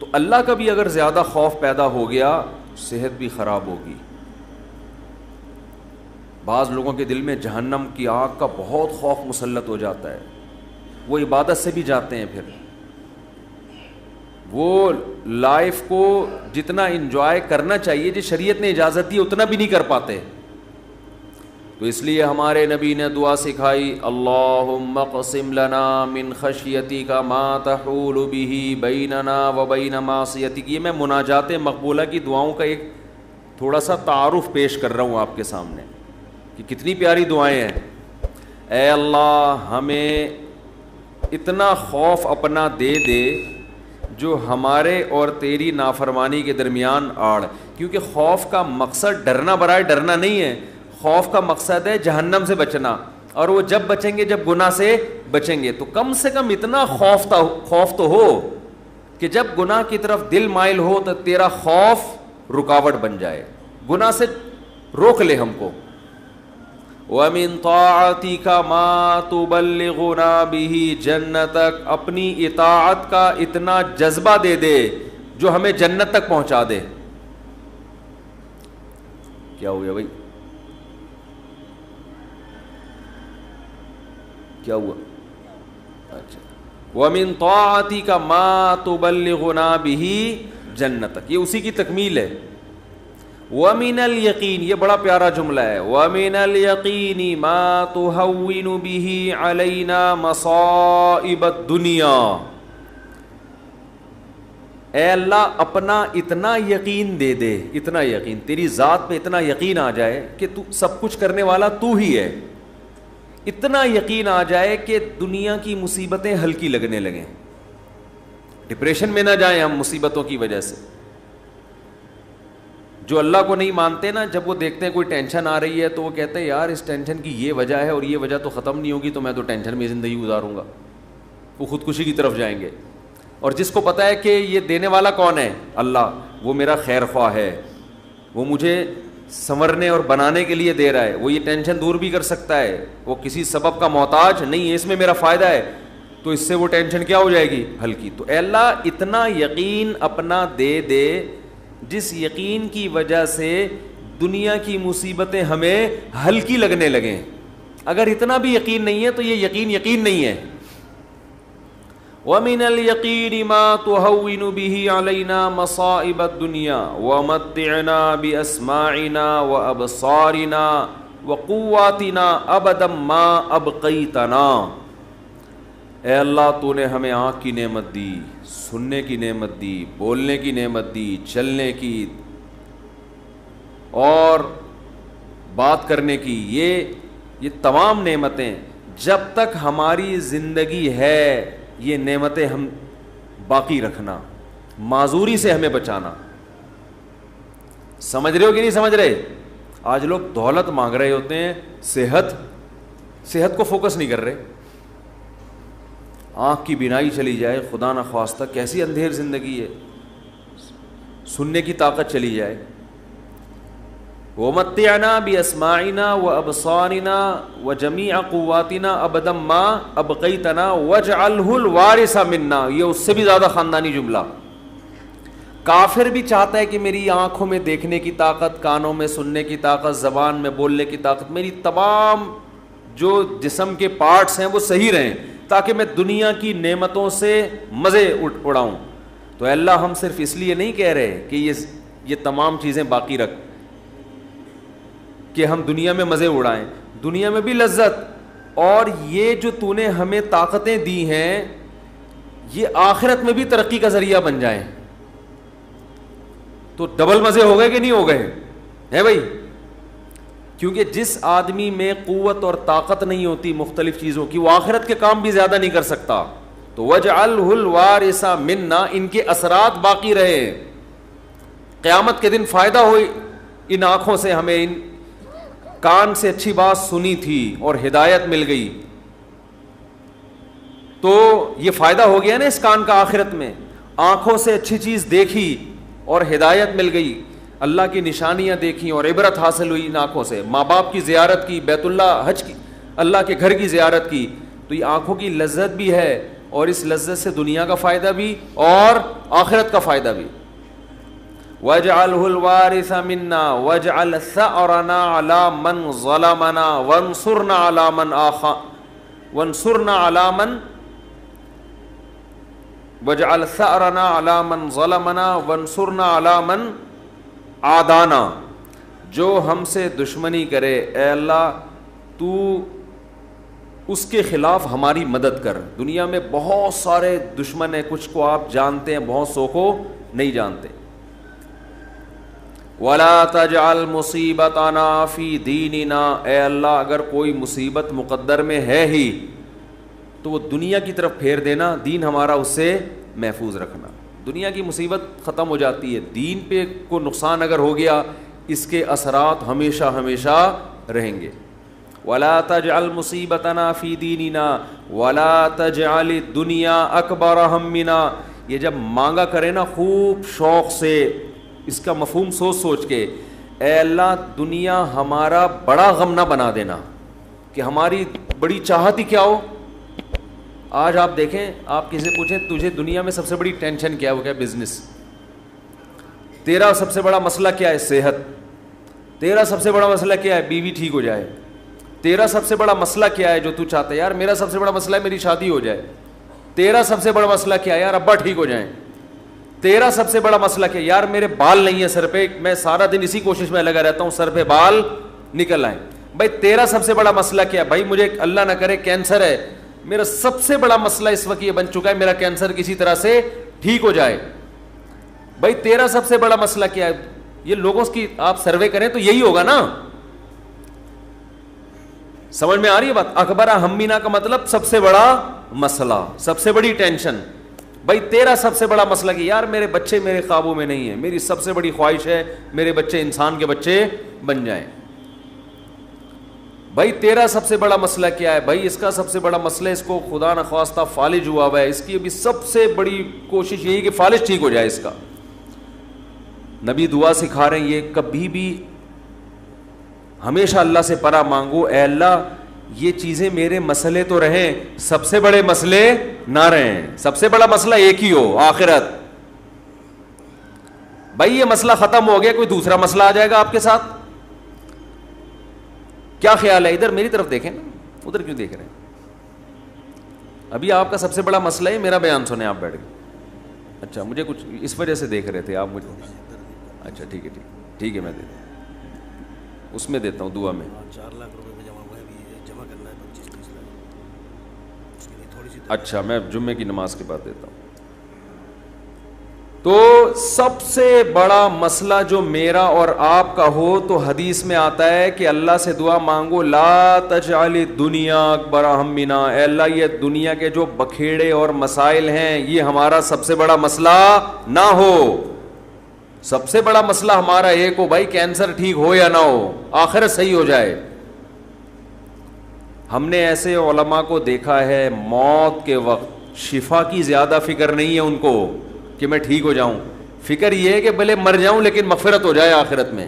تو اللہ کا بھی اگر زیادہ خوف پیدا ہو گیا، صحت بھی خراب ہوگی. بعض لوگوں کے دل میں جہنم کی آگ کا بہت خوف مسلط ہو جاتا ہے، وہ عبادت سے بھی جاتے ہیں، پھر وہ لائف کو جتنا انجوائے کرنا چاہیے جس شریعت نے اجازت دی اتنا بھی نہیں کر پاتے. تو اس لیے ہمارے نبی نے دعا سکھائی، اللہم اقسم لنا من خشیتک ما تحول به بیننا وبین معصیتک. یہ میں مناجات مقبولہ کی دعاؤں کا ایک تھوڑا سا تعارف پیش کر رہا ہوں آپ کے سامنے کہ کتنی پیاری دعائیں ہیں. اے اللہ ہمیں اتنا خوف اپنا دے دے جو ہمارے اور تیری نافرمانی کے درمیان آڑ. کیونکہ خوف کا مقصد ڈرنا برائے ڈرنا نہیں ہے، خوف کا مقصد ہے جہنم سے بچنا. اور وہ جب بچیں گے جب گناہ سے بچیں گے. تو کم سے کم اتنا خوف تو ہو کہ جب گناہ کی طرف دل مائل ہو تو تیرا خوف رکاوٹ بن جائے، گناہ سے روک لے ہم کو. وَمِن طَاعَتِكَ مَا تُبَلِّغُنَا بِهِ جَنَّتَكَ. اپنی اطاعت کا اتنا جذبہ دے دے جو ہمیں جنت تک پہنچا دے. کیا ہو گیا بھائی؟ کیا ہوا؟ اچھا. وَمِن طَاعَتِكَ مَا تُبَلِّغُنَا بِهِ جَنَّتَكَ، یہ اسی کی تکمیل ہے. وَمِنَ الْيَقِينِ، یہ بڑا پیارا جملہ ہے. وَمِنَ الْيَقِينِ مَا تُهَوِّنُ بِهِ عَلَيْنَا مَصَائِبَ الدُّنْيَا. اے اللہ اپنا اتنا یقین دے دے، اتنا یقین، تیری ذات پہ اتنا یقین آ جائے کہ تو سب کچھ کرنے والا تو ہی ہے. اتنا یقین آ جائے کہ دنیا کی مصیبتیں ہلکی لگنے لگیں، ڈپریشن میں نہ جائیں ہم مصیبتوں کی وجہ سے. جو اللہ کو نہیں مانتے نا، جب وہ دیکھتے ہیں کوئی ٹینشن آ رہی ہے تو وہ کہتے ہیں یار اس ٹینشن کی یہ وجہ ہے اور یہ وجہ تو ختم نہیں ہوگی، تو میں تو ٹینشن میں زندگی گزاروں گا. وہ خودکشی کی طرف جائیں گے. اور جس کو پتہ ہے کہ یہ دینے والا کون ہے؟ اللہ، وہ میرا خیر خواہ ہے، وہ مجھے سنورنے اور بنانے کے لیے دے رہا ہے، وہ یہ ٹینشن دور بھی کر سکتا ہے، وہ کسی سبب کا محتاج نہیں ہے، اس میں میرا فائدہ ہے، تو اس سے وہ ٹینشن کیا ہو جائے گی؟ ہلکی. تو اے اللہ اتنا یقین اپنا دے دے جس یقین کی وجہ سے دنیا کی مصیبتیں ہمیں ہلکی لگنے لگیں. اگر اتنا بھی یقین نہیں ہے تو یہ یقین نہیں ہے. وَمِنَ الْيَقِينِ مَا تُهَوِّنُ بِهِ عَلَيْنَا مَصَائِبَ الدُّنْيَا وَمَتِّعْنَا بِأَسْمَاعِنَا وَأَبْصَارِنَا وَقُوَّاتِنَا أَبَدًا مَا أَبْقَيْتَنَا. اے اللہ تو نے ہمیں آنکھ کی نعمت دی, سننے کی نعمت دی, بولنے کی نعمت دی, چلنے کی اور بات کرنے کی, یہ تمام نعمتیں جب تک ہماری زندگی ہے یہ نعمتیں ہم باقی رکھنا, معذوری سے ہمیں بچانا. سمجھ رہے ہو کہ نہیں سمجھ رہے؟ آج لوگ دولت مانگ رہے ہوتے ہیں, صحت کو فوکس نہیں کر رہے. آنکھ کی بینائی چلی جائے خدا نخواستہ, کیسی اندھیر زندگی ہے. سننے کی طاقت چلی جائے. وَمَتِّعْنَا بِأَسْمَاعِنَا وَأَبْصَارِنَا وَجَمِيعَ قُوَّاتِنَا أَبَدًا مَا أَبْقَيْتَنَا وَاجْعَلْهُ الْوَارِثَ مِنَّا. یہ اس سے بھی زیادہ خاندانی جملہ. کافر بھی چاہتا ہے کہ میری آنکھوں میں دیکھنے کی طاقت, کانوں میں سننے کی طاقت, زبان میں بولنے کی طاقت, میری تمام جو جسم کے پارٹس ہیں وہ صحیح رہیں تاکہ میں دنیا کی نعمتوں سے مزے اڑاؤں. تو اللہ ہم صرف اس لیے نہیں کہہ رہے کہ یہ تمام چیزیں باقی رکھ کہ ہم دنیا میں مزے اڑائیں, دنیا میں بھی لذت, اور یہ جو تو نے ہمیں طاقتیں دی ہیں یہ آخرت میں بھی ترقی کا ذریعہ بن جائیں. تو ڈبل مزے ہو گئے کہ نہیں ہو گئے ہیں بھائی؟ کیونکہ جس آدمی میں قوت اور طاقت نہیں ہوتی مختلف چیزوں کی, وہ آخرت کے کام بھی زیادہ نہیں کر سکتا. تو وَاجْعَلْهُ الْوَارِثَ مِنَّا, ان کے اثرات باقی رہے, قیامت کے دن فائدہ ہو. ان آنکھوں سے ہمیں, ان کان سے اچھی بات سنی تھی اور ہدایت مل گئی, تو یہ فائدہ ہو گیا نا اس کان کا آخرت میں. آنکھوں سے اچھی چیز دیکھی اور ہدایت مل گئی, اللہ کی نشانیاں دیکھیں اور عبرت حاصل ہوئی ان آنکھوں سے, ماں باپ کی زیارت کی, بیت اللہ حج کی, اللہ کے گھر کی زیارت کی. تو یہ آنکھوں کی لذت بھی ہے, اور اس لذت سے دنیا کا فائدہ بھی اور آخرت کا فائدہ بھی. وَاجْعَلْهُ الْوَارِثَ مِنَّا وَاجْعَلْ ثَأْرَنَا عَلَى مَنْ ظَلَمَنَا وَانْصُرْنَا عَلَى مَنْ وَاجْعَلْ ثَأْرَنَا عَلَى مَنْ ظَلَمَنَا وَانْصُرْنَا عَلَى مَنْ عَادَانَا. جو ہم سے دشمنی کرے اے اللہ تو اس کے خلاف ہماری مدد کر. دنیا میں بہت سارے دشمن ہیں, کچھ کو آپ جانتے ہیں, بہت سو کو نہیں جانتے. وَلَا تَجْعَلْ مُصِيبَتَنَا فِي دِينِنَا. اے اللہ اگر کوئی مصیبت مقدر میں ہے ہی تو وہ دنیا کی طرف پھیر دینا, دین ہمارا اس سے محفوظ رکھنا. دنیا کی مصیبت ختم ہو جاتی ہے, دین پہ کو نقصان اگر ہو گیا اس کے اثرات ہمیشہ ہمیشہ رہیں گے. وَلَا تَجْعَلْ مُصِيبَتَنَا فِي دِينِنَا وَلَا تَجْعَلِ الدُّنْيَا أَكْبَرَ هَمِّنَا. یہ جب مانگا کرے نا خوب شوق سے, اس کا مفہوم سوچ کے, اے اللہ دنیا ہمارا بڑا غم نہ بنا دینا کہ ہماری بڑی چاہت ہی کیا ہو. آج آپ دیکھیں, آپ کسی سے پوچھیں تجھے دنیا میں سب سے بڑی ٹینشن کیا ہے, وہ کیا بزنس. تیرا سب سے بڑا مسئلہ کیا ہے, صحت. تیرا سب سے بڑا مسئلہ کیا ہے, بیوی ٹھیک ہو جائے. تیرا سب سے بڑا مسئلہ کیا ہے جو تو چاہتا ہے, یار میرا سب سے بڑا مسئلہ ہے میری شادی ہو جائے. تیرا سب سے بڑا مسئلہ کیا ہے, یار ابا ٹھیک ہو جائیں. تیرا سب سے بڑا مسئلہ کیا ہے, یار میرے بال نہیں ہے سر پہ, میں سارا دن اسی کوشش میں لگا رہتا ہوں سر پہ بال نکل آئیں. بھائی تیرا سب سے بڑا مسئلہ کیا ہے, بھائی مجھے اللہ نہ کرے کینسر ہے, میرا سب سے بڑا مسئلہ اس وقت یہ بن چکا ہے میرا کینسر کسی طرح سے ٹھیک ہو جائے. بھائی تیرا سب سے بڑا مسئلہ کیا ہے, یہ لوگوں کی آپ سروے کریں تو یہی ہوگا نا. سمجھ میں آ رہی ہے بات؟ اکبر ہمینا کا مطلب سب سے بڑا مسئلہ, سب سے بڑی ٹینشن. بھائی تیرا سب سے بڑا مسئلہ کہ یار میرے بچے میرے قابو میں نہیں ہیں, میری سب سے بڑی خواہش ہے میرے بچے انسان کے بچے بن جائیں. بھائی تیرا سب سے بڑا مسئلہ کیا ہے, بھائی اس کا سب سے بڑا مسئلہ اس کو خدا نخواستہ فالج ہوا ہوا ہے, اس کی ابھی سب سے بڑی کوشش یہی کہ فالج ٹھیک ہو جائے اس کا. نبی دعا سکھا رہے ہیں یہ کبھی بھی ہمیشہ اللہ سے پناہ مانگو, اے اللہ یہ چیزیں میرے مسئلے تو رہیں, سب سے بڑے مسئلے نہ رہیں. سب سے بڑا مسئلہ ایک ہی ہو, آخرت. بھائی یہ مسئلہ ختم ہو گیا, کوئی دوسرا مسئلہ آ جائے گا آپ کے ساتھ, کیا خیال ہے؟ ادھر میری طرف دیکھیں نا, ادھر کیوں دیکھ رہے ہیں؟ ابھی آپ کا سب سے بڑا مسئلہ ہے میرا بیان سنیں آپ بیٹھ کے. اچھا مجھے کچھ اس وجہ سے دیکھ رہے تھے آپ مجھے. اچھا ٹھیک ہے ٹھیک ہے میں دیتا ہوں, اس میں دیتا ہوں دعا میں. 4 لاکھ روپے میں جمع ہوا ہے, ابھی جمع کرنا ہے 25-30 لاکھ, اس کے لیے تھوڑی سی. اچھا میں جمعے کی نماز کے بعد دیتا ہوں. تو سب سے بڑا مسئلہ جو میرا اور آپ کا ہو تو حدیث میں آتا ہے کہ اللہ سے دعا مانگو, لا تجعل الدنیا اکبر ہمنا, اے اللہ یہ دنیا کے جو بکھیڑے اور مسائل ہیں یہ ہمارا سب سے بڑا مسئلہ نہ ہو. سب سے بڑا مسئلہ ہمارا ایک ہو بھائی, کینسر ٹھیک ہو یا نہ ہو, آخرت صحیح ہو جائے. ہم نے ایسے علماء کو دیکھا ہے موت کے وقت شفا کی زیادہ فکر نہیں ہے ان کو کہ میں ٹھیک ہو جاؤں, فکر یہ ہے کہ بھلے مر جاؤں لیکن مغفرت ہو جائے آخرت میں.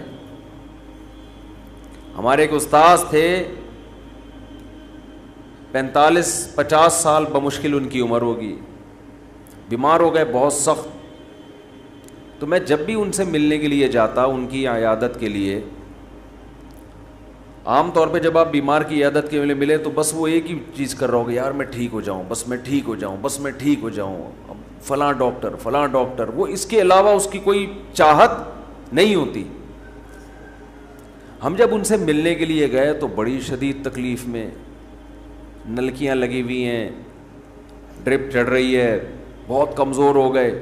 ہمارے ایک استاذ تھے 45-50 سال بمشکل ان کی عمر ہوگی, بیمار ہو گئے بہت سخت. تو میں جب بھی ان سے ملنے کے لیے جاتا ان کی عیادت کے لیے, عام طور پہ جب آپ بیمار کی عیادت کے لیے ملے تو بس وہ ایک ہی چیز کر رہا ہوگا, یار میں ٹھیک ہو جاؤں, بس میں ٹھیک ہو جاؤں, بس میں ٹھیک ہو جاؤں, فلاں ڈاکٹر, وہ اس کے علاوہ اس کی کوئی چاہت نہیں ہوتی. ہم جب ان سے ملنے کے لیے گئے تو بڑی شدید تکلیف میں, نلکیاں لگی ہوئی ہیں, ڈرپ چڑھ رہی ہے, بہت کمزور ہو گئے.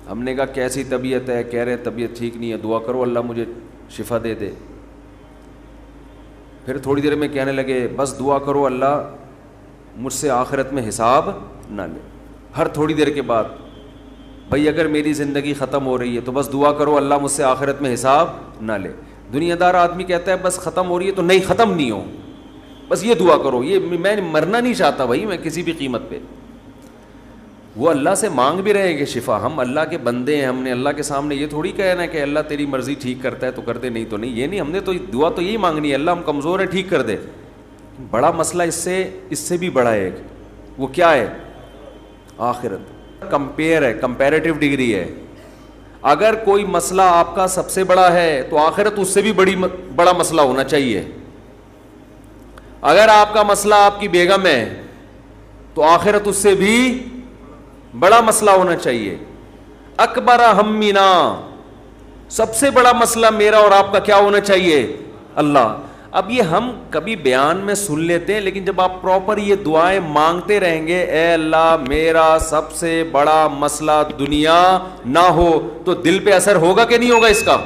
ہم نے کہا کیسی طبیعت ہے؟ کہہ رہے طبیعت ٹھیک نہیں ہے, دعا کرو اللہ مجھے شفا دے دے. پھر تھوڑی دیر میں کہنے لگے بس دعا کرو اللہ مجھ سے آخرت میں حساب نہ لے. ہر تھوڑی دیر کے بعد, بھائی اگر میری زندگی ختم ہو رہی ہے تو بس دعا کرو اللہ مجھ سے آخرت میں حساب نہ لے. دنیا دار آدمی کہتا ہے بس ختم ہو رہی ہے تو نہیں, ختم نہیں ہو, بس یہ دعا کرو, یہ میں مرنا نہیں چاہتا بھائی میں کسی بھی قیمت پہ. وہ اللہ سے مانگ بھی رہے ہیں کہ شفا, ہم اللہ کے بندے ہیں, ہم نے اللہ کے سامنے یہ تھوڑی کہنا ہے کہ اللہ تیری مرضی ٹھیک کرتا ہے تو کر دے, نہیں تو نہیں, یہ نہیں. ہم نے تو دعا تو یہی مانگنی ہے اللہ ہم کمزور ہیں ٹھیک کر دے. بڑا مسئلہ اس سے بھی بڑا ہے, وہ کیا ہے؟ آخرت. کمپیئر ہے, کمپیریٹیو ڈگری ہے. اگر کوئی مسئلہ آپ کا سب سے بڑا ہے تو آخرت اس سے بھی بڑا مسئلہ ہونا چاہیے. اگر آپ کا مسئلہ آپ کی بیگم ہے تو آخرت اس سے بھی بڑا مسئلہ ہونا چاہیے. اکبر ہمنا, سب سے بڑا مسئلہ میرا اور آپ کا کیا ہونا چاہیے؟ اللہ. اب یہ ہم کبھی بیان میں سن لیتے ہیں لیکن جب آپ پراپر یہ دعائیں مانگتے رہیں گے, اے اللہ میرا سب سے بڑا مسئلہ دنیا نہ ہو, تو دل پہ اثر ہوگا کہ نہیں ہوگا, اس کا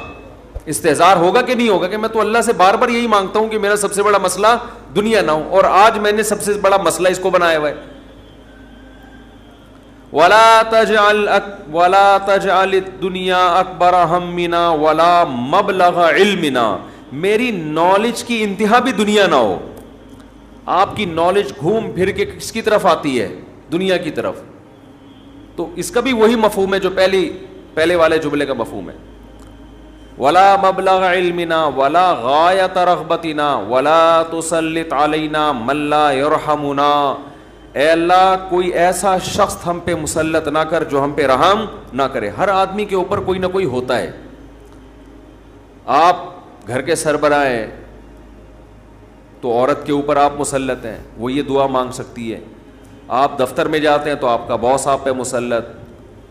استحضار ہوگا کہ نہیں ہوگا کہ میں تو اللہ سے بار بار یہی مانگتا ہوں کہ میرا سب سے بڑا مسئلہ دنیا نہ ہو, اور آج میں نے سب سے بڑا مسئلہ اس کو بنایا ہوا ہے. وَلَا تَجْعَلِ الدُّنْيَا أَكْبَرَ هَمِّنَا وَلَا مَبْلَغَ عِلْمِنَا, میری نالج کی انتہا بھی دنیا نہ ہو. آپ کی نالج گھوم پھر کے کس کی طرف آتی ہے؟ دنیا کی طرف. تو اس کا بھی وہی مفہوم ہے جو پہلے والے جملے کا مفہوم ہے. وَلَا مَبْلَغَ عِلْمِنَا وَلَا غَایَةَ رَغْبَتِنَا وَلَا تُسَلِّطْ عَلَيْنَا مَن لَّا يَرْحَمُنَا, اے اللہ کوئی ایسا شخص ہم پہ مسلط نہ کر جو ہم پہ رحم نہ کرے. ہر آدمی کے اوپر کوئی نہ کوئی ہوتا ہے. آپ گھر کے سربراہ ہیں تو عورت کے اوپر آپ مسلط ہیں, وہ یہ دعا مانگ سکتی ہے. آپ دفتر میں جاتے ہیں تو آپ کا باس آپ پہ مسلط,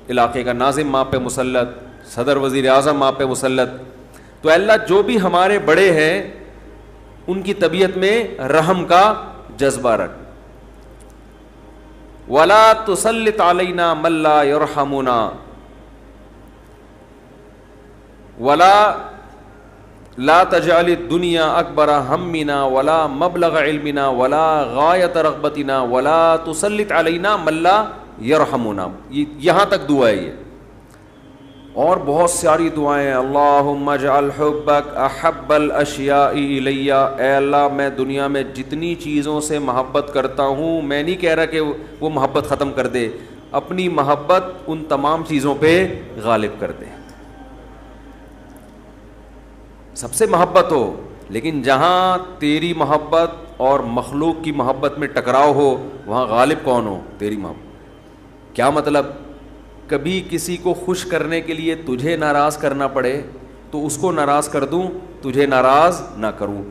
علاقے کا ناظم آپ پہ مسلط, صدر وزیر اعظم آپ پہ مسلط. تو اللہ جو بھی ہمارے بڑے ہیں ان کی طبیعت میں رحم کا جذبہ رکھ. وَلَا تُسَلِّطْ عَلَيْنَا مَن لَّا يَرْحَمُنَا وَلَا لا تجعل الدنیا اکبر ہمنا ولا مبلغ علمنا ولا غایت رغبتنا ولا تسلط علینا من لا یرحمنا. یہاں تک دعا ہے یہ, اور بہت ساری دعائیں. اللہم اجعل حبک احب الاشیاء الی, اے اللہ میں دنیا میں جتنی چیزوں سے محبت کرتا ہوں, میں نہیں کہہ رہا کہ وہ محبت ختم کر دے, اپنی محبت ان تمام چیزوں پہ غالب کر دے. سب سے محبت ہو, لیکن جہاں تیری محبت اور مخلوق کی محبت میں ٹکراؤ ہو وہاں غالب کون ہو؟ تیری محبت. کیا مطلب؟ کبھی کسی کو خوش کرنے کے لیے تجھے ناراض کرنا پڑے تو اس کو ناراض کر دوں, تجھے ناراض نہ کروں.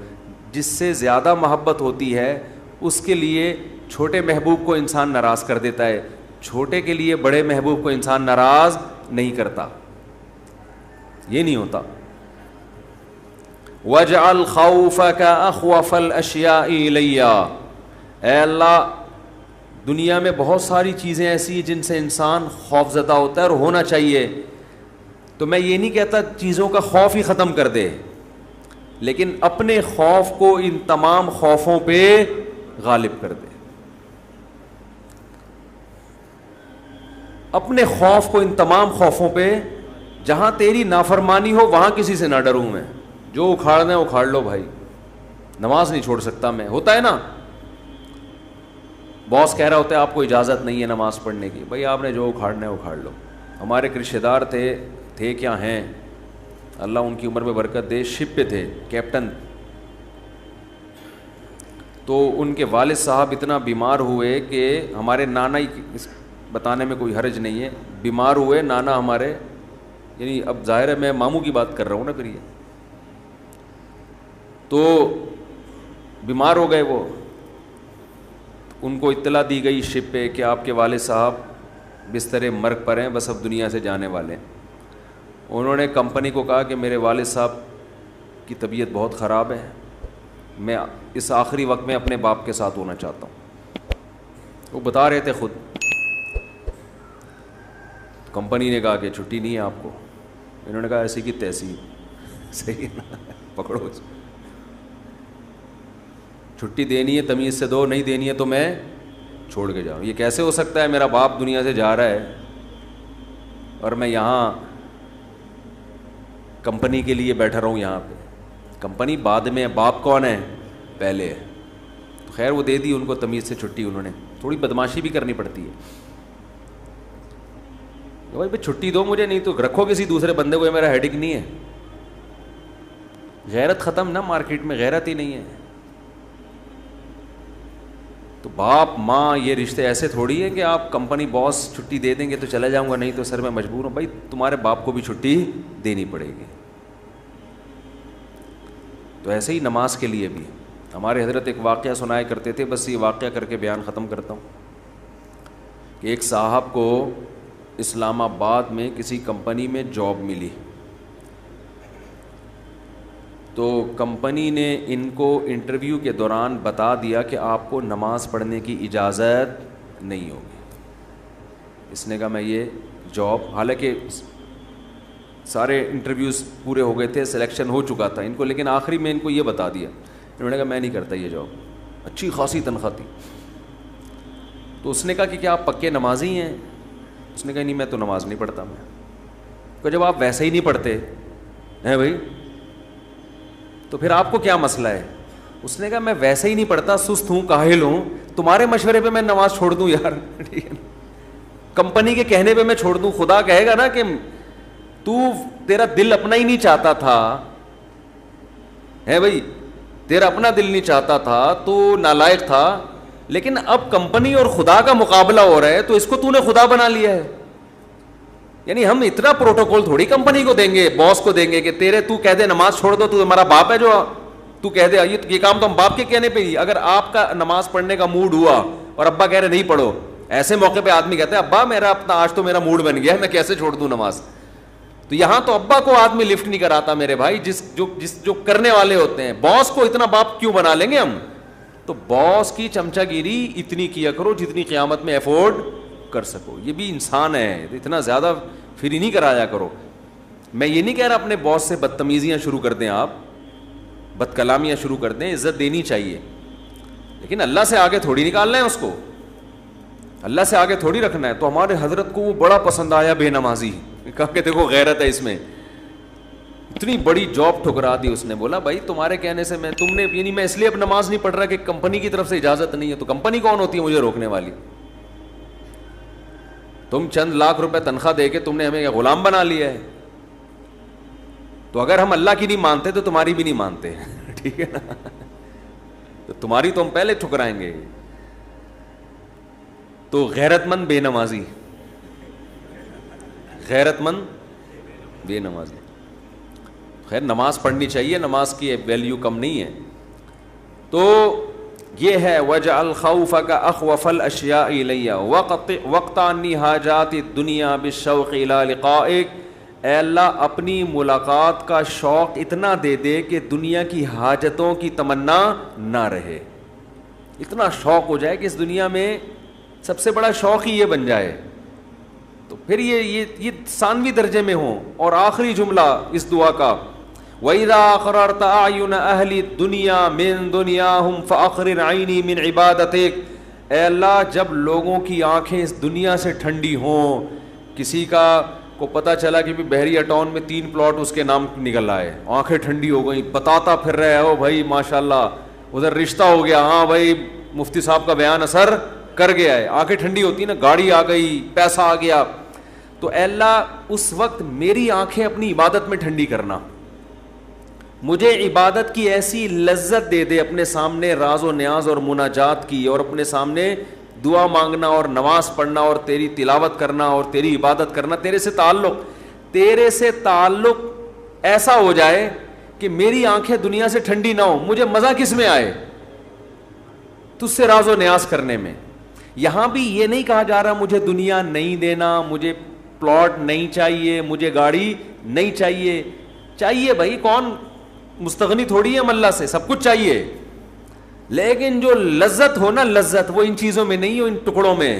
جس سے زیادہ محبت ہوتی ہے اس کے لیے چھوٹے محبوب کو انسان ناراض کر دیتا ہے, چھوٹے کے لیے بڑے محبوب کو انسان ناراض نہیں کرتا, یہ نہیں ہوتا. وَاجْعَلْ خَوْفَكَ أَخْوَفَ الْأَشْيَاءِ إِلَيَّ, اے اللہ دنیا میں بہت ساری چیزیں ایسی ہیں جن سے انسان خوف زدہ ہوتا ہے اور ہونا چاہیے, تو میں یہ نہیں کہتا چیزوں کا خوف ہی ختم کر دے, لیکن اپنے خوف کو ان تمام خوفوں پہ غالب کر دے, اپنے خوف کو ان تمام خوفوں پہ, جہاں تیری نافرمانی ہو وہاں کسی سے نہ ڈروں میں, جو اکھاڑنا ہے اکھاڑ لو بھائی, نماز نہیں چھوڑ سکتا میں, ہوتا ہے نا باس کہہ رہا ہوتا ہے آپ کو اجازت نہیں ہے نماز پڑھنے کی, بھائی آپ نے جو اکھاڑنا ہے اکھاڑ لو. ہمارے ایک رشتے دار تھے کیا ہیں, اللہ ان کی عمر میں برکت دے, شپ پہ تھے کیپٹن, تو ان کے والد صاحب اتنا بیمار ہوئے کہ ہمارے نانا ہی, بتانے میں کوئی حرج نہیں ہے, بیمار ہوئے نانا ہمارے, یعنی اب ظاہر ہے میں ماموں کی بات کر رہا ہوں نا پھر, یہ تو بیمار ہو گئے وہ, ان کو اطلاع دی گئی شپ پہ کہ آپ کے والد صاحب بستر مرگ پر ہیں, بس اب دنیا سے جانے والے ہیں. انہوں نے کمپنی کو کہا کہ میرے والد صاحب کی طبیعت بہت خراب ہے, میں اس آخری وقت میں اپنے باپ کے ساتھ ہونا چاہتا ہوں. وہ بتا رہے تھے خود. کمپنی نے کہا کہ چھٹی نہیں ہے آپ کو. انہوں نے کہا ایسی کی تیسی, صحیح نا, پکڑو چھٹی دینی ہے تمیز سے دو, نہیں دینی ہے تو میں چھوڑ کے جاؤں. یہ کیسے ہو سکتا ہے, میرا باپ دنیا سے جا رہا ہے اور میں یہاں کمپنی کے لیے بیٹھا رہا ہوں یہاں پہ. کمپنی بعد میں ہے, باپ کون ہے, پہلے ہے. تو خیر وہ دے دی ان کو تمیز سے چھٹی, انہوں نے تھوڑی بدماشی بھی کرنی پڑتی ہے, بھائی چھٹی دو مجھے, نہیں تو رکھو کسی دوسرے بندے کو, یہ میرا ہیڈک نہیں ہے. غیرت ختم نا, مارکیٹ میں غیرت ہی نہیں ہے. تو باپ ماں یہ رشتے ایسے تھوڑی ہے کہ آپ کمپنی باس چھٹی دے دیں گے تو چلا جاؤں گا, نہیں تو سر میں مجبور ہوں. بھائی تمہارے باپ کو بھی چھٹی دینی پڑے گی. تو ایسے ہی نماز کے لیے بھی ہمارے حضرت ایک واقعہ سنایا کرتے تھے, بس یہ واقعہ کر کے بیان ختم کرتا ہوں, کہ ایک صاحب کو اسلام آباد میں کسی کمپنی میں جاب ملی, تو کمپنی نے ان کو انٹرویو کے دوران بتا دیا کہ آپ کو نماز پڑھنے کی اجازت نہیں ہوگی. اس نے کہا میں یہ جاب, حالانکہ سارے انٹرویوز پورے ہو گئے تھے, سلیکشن ہو چکا تھا ان کو, لیکن آخری میں ان کو یہ بتا دیا. انہوں نے کہا میں نہیں کرتا یہ جاب, اچھی خاصی تنخواہ تھی. تو اس نے کہا کہ کیا آپ پکے نمازی ہیں؟ اس نے کہا نہیں میں تو نماز نہیں پڑھتا. میں کہ جب آپ ویسے ہی نہیں پڑھتے ہیں بھائی تو پھر آپ کو کیا مسئلہ ہے؟ اس نے کہا میں ویسے ہی نہیں پڑھتا, سست ہوں, کاہل ہوں, تمہارے مشورے پہ میں نماز چھوڑ دوں یار, ٹھیک ہے, کمپنی کے کہنے پہ میں چھوڑ دوں. خدا کہے گا نا کہ تیرا دل اپنا ہی نہیں چاہتا تھا, ہے بھائی, تیرا اپنا دل نہیں چاہتا تھا, تو نالائق تھا, لیکن اب کمپنی اور خدا کا مقابلہ ہو رہا ہے تو اس کو نے خدا بنا لیا ہے. یعنی ہم اتنا پروٹوکول تھوڑی کمپنی کو دیں گے, باس کو دیں گے کہ تو کہہ دے نماز چھوڑ دو, تو ہمارا باپ ہے جو تو کہہ دے یہ کام تو ہم باپ کے کہنے پہ ہی. اگر آپ کا نماز پڑھنے کا موڈ ہوا اور ابا کہہ رہے نہیں پڑھو, ایسے موقع پہ آدمی کہتا ہے ابا میرا اپنا آج تو میرا موڈ بن گیا ہے, میں کیسے چھوڑ دوں نماز. تو یہاں تو ابا کو آدمی لفٹ نہیں کراتا میرے بھائی, جو کرنے والے ہوتے ہیں. باس کو اتنا باپ کیوں بنا لیں گے ہم؟ تو باس کی چمچہ گیری اتنی کیا کرو جتنی قیامت میں افورڈ کر سکو. یہ بھی انسان ہے, اتنا زیادہ فری نہیں کرایا کرو. میں یہ نہیں کہہ رہا اپنے باس سے بدتمیزیاں شروع کر دیں, آپ بد کلامیاں شروع کر دیں, عزت دینی چاہیے, لیکن اللہ سے آگے تھوڑی نکالنا ہے اس کو, اللہ سے آگے تھوڑی رکھنا ہے. تو ہمارے حضرت کو وہ بڑا پسند آیا بے نمازی, کہا کہ دیکھو غیرت ہے اس میں. اتنی بڑی جاب ٹھکرا دی اس نے. بولا بھائی تمہارے کہنے سے تم نے, یعنی میں اس لیے اب نماز نہیں پڑھ رہا کہ کمپنی کی طرف سے اجازت نہیں ہے. تو کمپنی کون ہوتی ہے مجھے روکنے والی؟ تم چند لاکھ روپے تنخواہ دے کے تم نے ہمیں غلام بنا لیا ہے. تو اگر ہم اللہ کی نہیں مانتے تو تمہاری بھی نہیں مانتے, ٹھیک ہے نا, تو تمہاری تو ہم پہلے ٹھکرائیں گے. تو غیرت مند بے نمازی, غیرت مند بے نمازی. خیر نماز پڑھنی چاہیے, نماز کی ویلیو کم نہیں ہے. تو یہ ہے وجعل خوفک اخوف الاشیاء الی وقت انی حاجات الدنیا بالشوق الی لقائک. اے اللہ اپنی ملاقات کا شوق اتنا دے دے کہ دنیا کی حاجتوں کی تمنا نہ رہے. اتنا شوق ہو جائے کہ اس دنیا میں سب سے بڑا شوق ہی یہ بن جائے. تو پھر یہ ثانوی درجے میں ہوں. اور آخری جملہ اس دعا کا وَإِذَا أَقْرَرْتَ أَعْيُنَ أَهْلِ الدُّنْيَا مِن دُنْيَاهُمْ فَأَقْرِرْ عَيْنِي مِنْ عِبَادَتِكَ. اے اللہ جب لوگوں کی آنکھیں اس دنیا سے ٹھنڈی ہوں, کسی کا کو پتہ چلا کہ بحریہ ٹاؤن میں 3 پلاٹ اس کے نام نکل آئے, آنکھیں ٹھنڈی ہو گئیں, بتاتا پھر رہے ہو بھائی ماشاءاللہ ادھر رشتہ ہو گیا, ہاں بھائی مفتی صاحب کا بیان اثر کر گیا ہے, آنکھیں ٹھنڈی ہوتی نا, گاڑی آ گئی, پیسہ آ گیا. تو اے اللہ اس وقت میری آنکھیں اپنی عبادت میں ٹھنڈی کرنا, مجھے عبادت کی ایسی لذت دے دے, اپنے سامنے راز و نیاز اور مناجات کی, اور اپنے سامنے دعا مانگنا اور نماز پڑھنا اور تیری تلاوت کرنا اور تیری عبادت کرنا, تیرے سے تعلق ایسا ہو جائے کہ میری آنکھیں دنیا سے ٹھنڈی نہ ہو. مجھے مزہ کس میں آئے؟ تجھ سے راز و نیاز کرنے میں. یہاں بھی یہ نہیں کہا جا رہا مجھے دنیا نہیں دینا, مجھے پلاٹ نہیں چاہیے, مجھے گاڑی نہیں چاہیے. چاہیے بھائی, کون مستغنی تھوڑی ہے ہم اللہ سے, سب کچھ چاہیے, لیکن جو لذت ہو نا, لذت وہ ان چیزوں میں نہیں ہو, ان ٹکڑوں میں,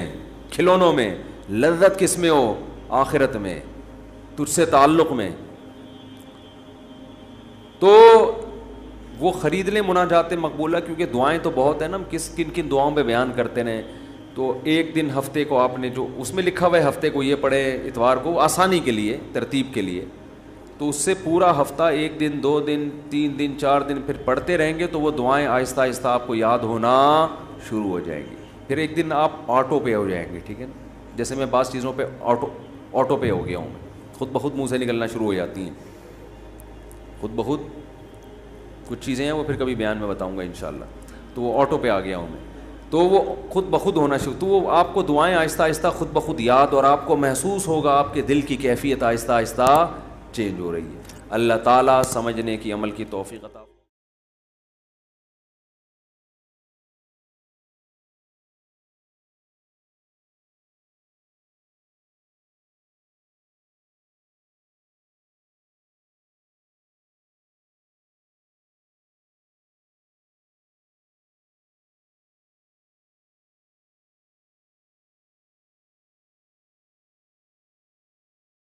کھلونوں میں. لذت کس میں ہو؟ آخرت میں, تجھ سے تعلق میں. تو وہ خرید لیں مناجات مقبولہ, کیونکہ دعائیں تو بہت ہیں نا, ہم کن کن دعاؤں پہ بیان کرتے ہیں. تو ایک دن ہفتے کو آپ نے جو اس میں لکھا ہوا ہے ہفتے کو یہ پڑھے, اتوار کو آسانی کے لیے, ترتیب کے لیے, تو اس سے پورا ہفتہ 1 دن 2 دن 3 دن 4 دن پھر پڑھتے رہیں گے تو وہ دعائیں آہستہ آہستہ آپ کو یاد ہونا شروع ہو جائیں گی. پھر ایک دن آپ آٹو پے ہو جائیں گے, ٹھیک ہے نا, جیسے میں بعض چیزوں پہ آٹو پے ہو گیا ہوں, خود بخود منہ سے نکلنا شروع ہو جاتی ہیں, خود بخود کچھ چیزیں ہیں وہ پھر کبھی بیان میں بتاؤں گا انشاءاللہ. تو وہ آٹو پہ آ گیا ہوں میں, تو وہ خود بخود ہونا شروع, تو وہ آپ کو دعائیں آہستہ آہستہ خود بخود یاد, اور آپ کو محسوس ہوگا آپ کے دل کی کیفیت آہستہ آہستہ چینج ہو رہی ہے. اللہ تعالیٰ سمجھنے کی, عمل کی توفیق عطا.